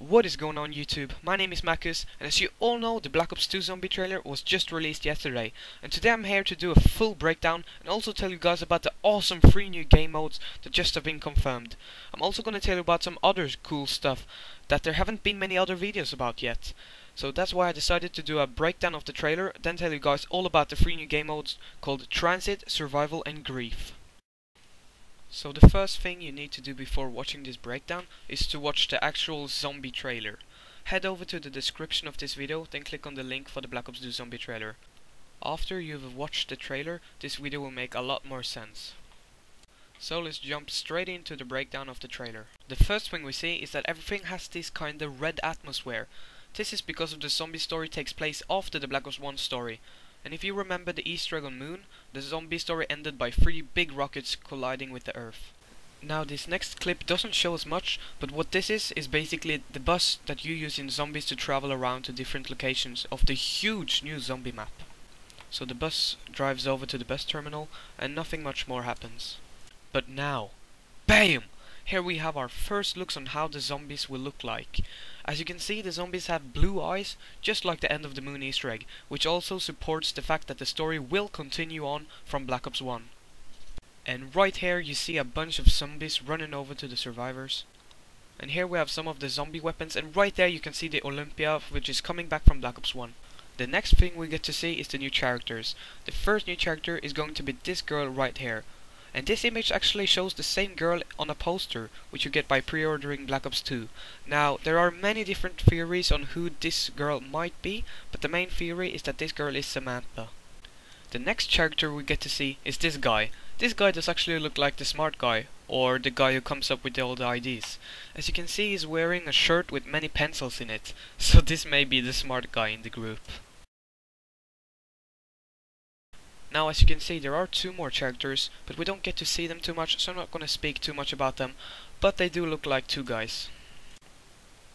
What is going on YouTube? My name is Macos, and as you all know, the Black Ops 2 zombie trailer was just released yesterday. And today I'm here to do a full breakdown and also tell you guys about the awesome 3 new game modes that just have been confirmed. I'm also going to tell you about some other cool stuff that there haven't been many other videos about yet. So that's why I decided to do a breakdown of the trailer, then tell you guys all about the 3 new game modes called Transit, Survival and Grief. So the first thing you need to do before watching this breakdown is to watch the actual zombie trailer. Head over to the description of this video, then click on the link for the Black Ops 2 zombie trailer. After you've watched the trailer, this video will make a lot more sense. So let's jump straight into the breakdown of the trailer. The first thing we see is that everything has this kind of red atmosphere. This is because of the zombie story takes place after the Black Ops 1 story. And if you remember the Easter egg on Moon, the zombie story ended by 3 big rockets colliding with the Earth. Now this next clip doesn't show us much, but what this is basically the bus that you use in zombies to travel around to different locations of the huge new zombie map. So the bus drives over to the bus terminal and nothing much more happens. But now, BAM! Here we have our first looks on how the zombies will look like. As you can see, the zombies have blue eyes, just like the end of the Moon Easter egg, which also supports the fact that the story will continue on from Black Ops 1. And right here you see a bunch of zombies running over to the survivors. And here we have some of the zombie weapons, and right there you can see the Olympia, which is coming back from Black Ops 1. The next thing we get to see is the new characters. The first new character is going to be this girl right here. And this image actually shows the same girl on a poster, which you get by pre-ordering Black Ops 2. Now, there are many different theories on who this girl might be, but the main theory is that this girl is Samantha. The next character we get to see is this guy. This guy does actually look like the smart guy, or the guy who comes up with all the IDs. As you can see, he's wearing a shirt with many pencils in it, so this may be the smart guy in the group. Now as you can see, there are 2 more characters, but we don't get to see them too much, so I'm not gonna speak too much about them, but they do look like 2 guys.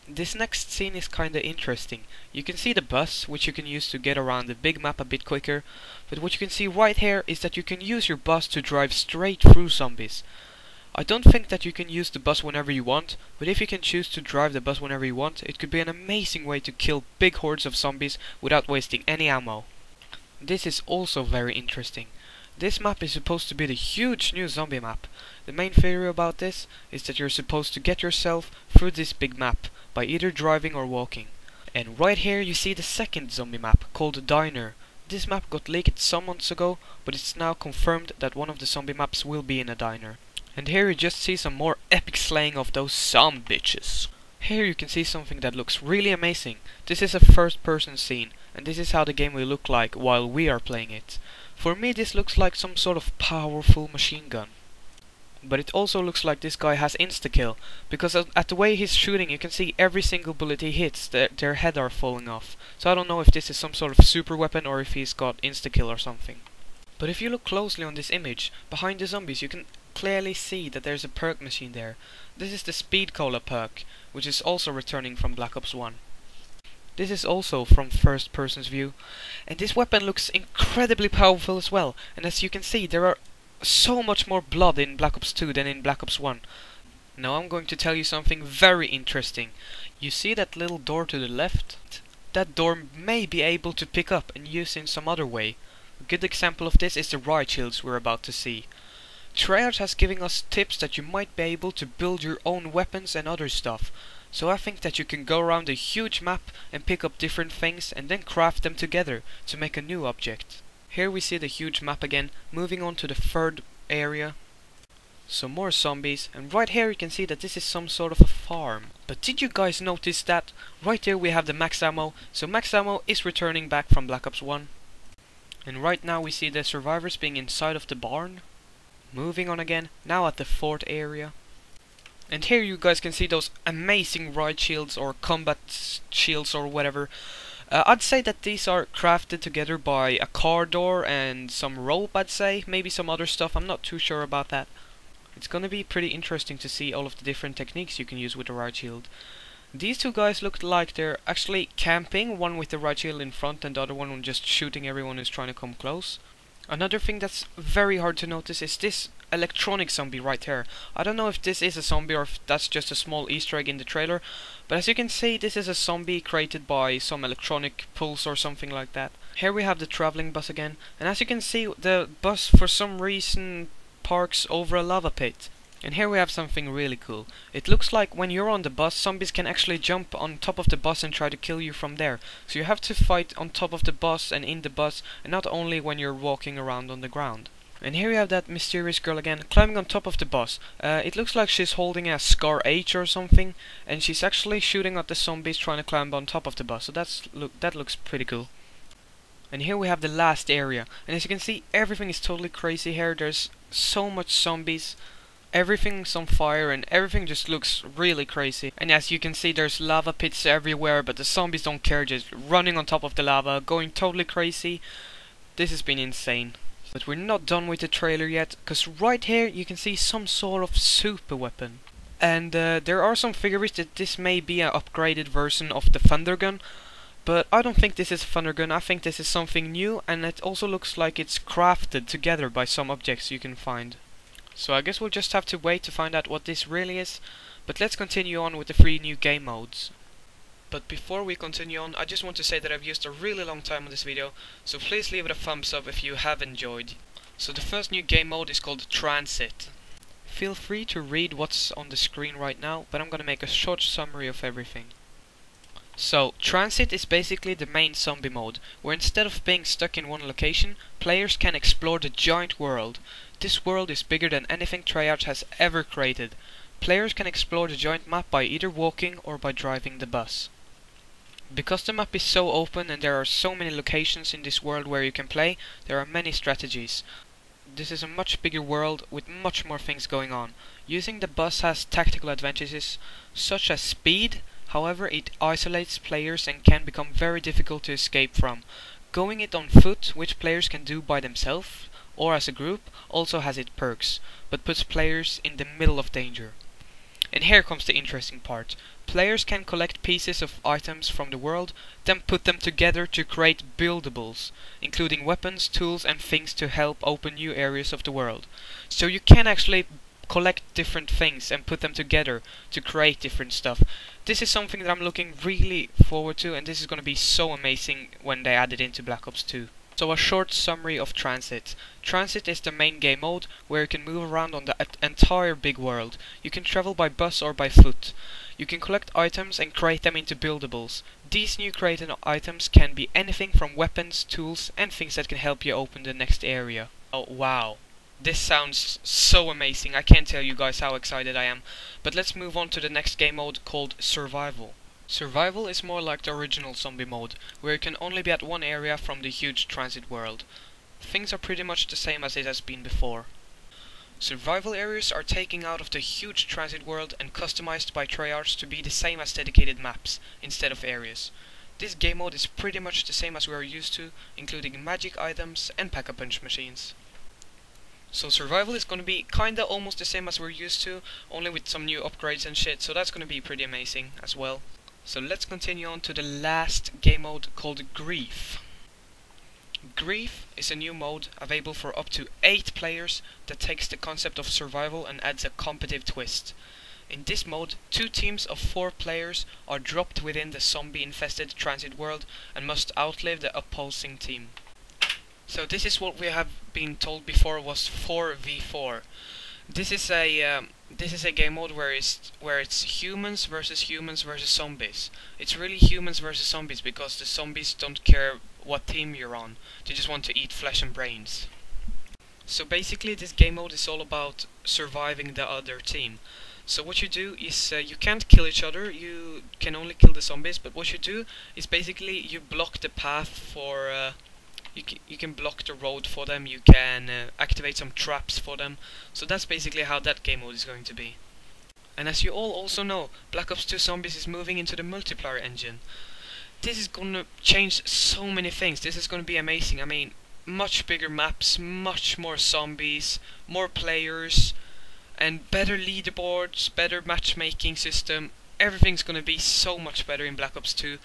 This next scene is kinda interesting. You can see the bus, which you can use to get around the big map a bit quicker, but what you can see right here is that you can use your bus to drive straight through zombies. I don't think that you can use the bus whenever you want, but if you can choose to drive the bus whenever you want, it could be an amazing way to kill big hordes of zombies without wasting any ammo. This is also very interesting. This map is supposed to be the huge new zombie map. The main theory about this is that you're supposed to get yourself through this big map by either driving or walking. And right here you see the second zombie map called Diner. This map got leaked some months ago, but it's now confirmed that one of the zombie maps will be in a diner. And here you just see some more epic slaying of those some bitches. Here you can see something that looks really amazing. This is a first person scene, and this is how the game will look like while we are playing it. For me this looks like some sort of powerful machine gun. But it also looks like this guy has insta-kill, because at the way he's shooting you can see every single bullet he hits, their head are falling off. So I don't know if this is some sort of super weapon or if he's got insta-kill or something. But if you look closely on this image, behind the zombies you can clearly see that there's a perk machine there. This is the Speed Cola perk, which is also returning from Black Ops 1. This is also from first person's view, and this weapon looks incredibly powerful as well, and as you can see there are so much more blood in Black Ops 2 than in Black Ops 1. Now I'm going to tell you something very interesting. You see that little door to the left? That door may be able to pick up and use in some other way. A good example of this is the riot shields we're about to see. Treyarch has given us tips that you might be able to build your own weapons and other stuff. So I think that you can go around a huge map and pick up different things and then craft them together to make a new object. Here we see the huge map again, moving on to the third area. Some more zombies, and right here you can see that this is some sort of a farm. But did you guys notice that? Right here we have the max ammo, so max ammo is returning back from Black Ops 1. And right now we see the survivors being inside of the barn. Moving on again, now at the 4th area. And here you guys can see those amazing riot shields or combat shields or whatever. I'd say that these are crafted together by a car door and some rope, I'd say. Maybe some other stuff, I'm not too sure about that. It's gonna be pretty interesting to see all of the different techniques you can use with the riot shield. These 2 guys look like they're actually camping, one with the riot shield in front and the other one just shooting everyone who's trying to come close. Another thing that's very hard to notice is this electronic zombie right here. I don't know if this is a zombie or if that's just a small Easter egg in the trailer, but as you can see, this is a zombie created by some electronic pulse or something like that. Here we have the traveling bus again, and as you can see, the bus for some reason parks over a lava pit. And here we have something really cool. It looks like when you're on the bus, zombies can actually jump on top of the bus and try to kill you from there. So you have to fight on top of the bus and in the bus, and not only when you're walking around on the ground. And here you have that mysterious girl again, climbing on top of the bus. It looks like she's holding a Scar H or something, and she's actually shooting at the zombies trying to climb on top of the bus. So that looks pretty cool. And here we have the last area, and as you can see, everything is totally crazy here. There's so much zombies. Everything's on fire and everything just looks really crazy. And as you can see, there's lava pits everywhere, but the zombies don't care, just running on top of the lava, going totally crazy. This has been insane. But we're not done with the trailer yet, because right here you can see some sort of super weapon. And there are some theories that this may be an upgraded version of the thunder gun. But I don't think this is a thunder gun. I think this is something new, and it also looks like it's crafted together by some objects you can find. So I guess we'll just have to wait to find out what this really is, but let's continue on with the 3 new game modes. But before we continue on, I just want to say that I've used a really long time on this video, so please leave it a thumbs up if you have enjoyed. So the first new game mode is called Transit. Feel free to read what's on the screen right now, but I'm gonna make a short summary of everything. So, Transit is basically the main zombie mode, where instead of being stuck in one location, players can explore the giant world. This world is bigger than anything Treyarch has ever created. Players can explore the giant map by either walking or by driving the bus. Because the map is so open and there are so many locations in this world where you can play, there are many strategies. This is a much bigger world with much more things going on. Using the bus has tactical advantages such as speed, however it isolates players and can become very difficult to escape from. Going it on foot, which players can do by themselves or as a group, also has its perks, but puts players in the middle of danger. And here comes the interesting part. Players can collect pieces of items from the world, then put them together to create buildables, including weapons, tools and things to help open new areas of the world. So you can actually collect different things and put them together to create different stuff. This is something that I'm looking really forward to, and this is going to be so amazing when they add it into Black Ops 2. So a short summary of Transit. Transit is the main game mode where you can move around on the entire big world. You can travel by bus or by foot. You can collect items and create them into buildables. These new created items can be anything from weapons, tools and things that can help you open the next area. Oh wow. This sounds so amazing. I can't tell you guys how excited I am. But let's move on to the next game mode called Survival. Survival is more like the original zombie mode, where you can only be at one area from the huge transit world. Things are pretty much the same as it has been before. Survival areas are taken out of the huge transit world and customized by Treyarch to be the same as dedicated maps, instead of areas. This game mode is pretty much the same as we are used to, including magic items and pack-a-punch machines. So survival is gonna be kinda almost the same as we're used to, only with some new upgrades and shit, so that's gonna be pretty amazing as well. So let's continue on to the last game mode called Grief. Grief is a new mode available for up to 8 players that takes the concept of survival and adds a competitive twist. In this mode, 2 teams of 4 players are dropped within the zombie-infested transit world and must outlive the opposing team. So this is what we have been told before was 4v4. This is a game mode where it's humans versus zombies. It's really humans versus zombies because the zombies don't care what team you're on. They just want to eat flesh and brains. So basically this game mode is all about surviving the other team. So what you do is you can't kill each other, you can only kill the zombies, but what you do is basically you block the path for you can block the road for them, you can activate some traps for them. So that's basically how that game mode is going to be. And as you all also know, Black Ops 2 Zombies is moving into the multiplayer engine. This is gonna change so many things. This is gonna be amazing. I mean, much bigger maps, much more zombies, more players, and better leaderboards, better matchmaking system. Everything's gonna be so much better in Black Ops 2.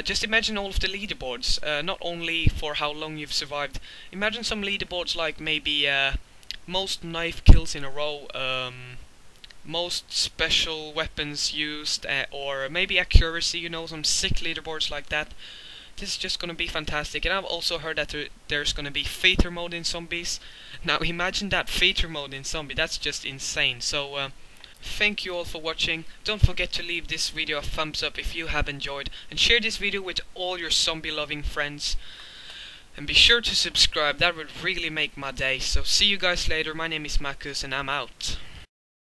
Just imagine all of the leaderboards, not only for how long you've survived. Imagine some leaderboards like maybe most knife kills in a row, most special weapons used, or maybe accuracy, you know, some sick leaderboards like that. This is just gonna be fantastic. And I've also heard that there's gonna be feature mode in zombies. Now imagine that, feature mode in zombie, that's just insane. So thank you all for watching. Don't forget to leave this video a thumbs up if you have enjoyed, and share this video with all your zombie loving friends. And be sure to subscribe, that would really make my day. So see you guys later. My name is Macos and I'm out.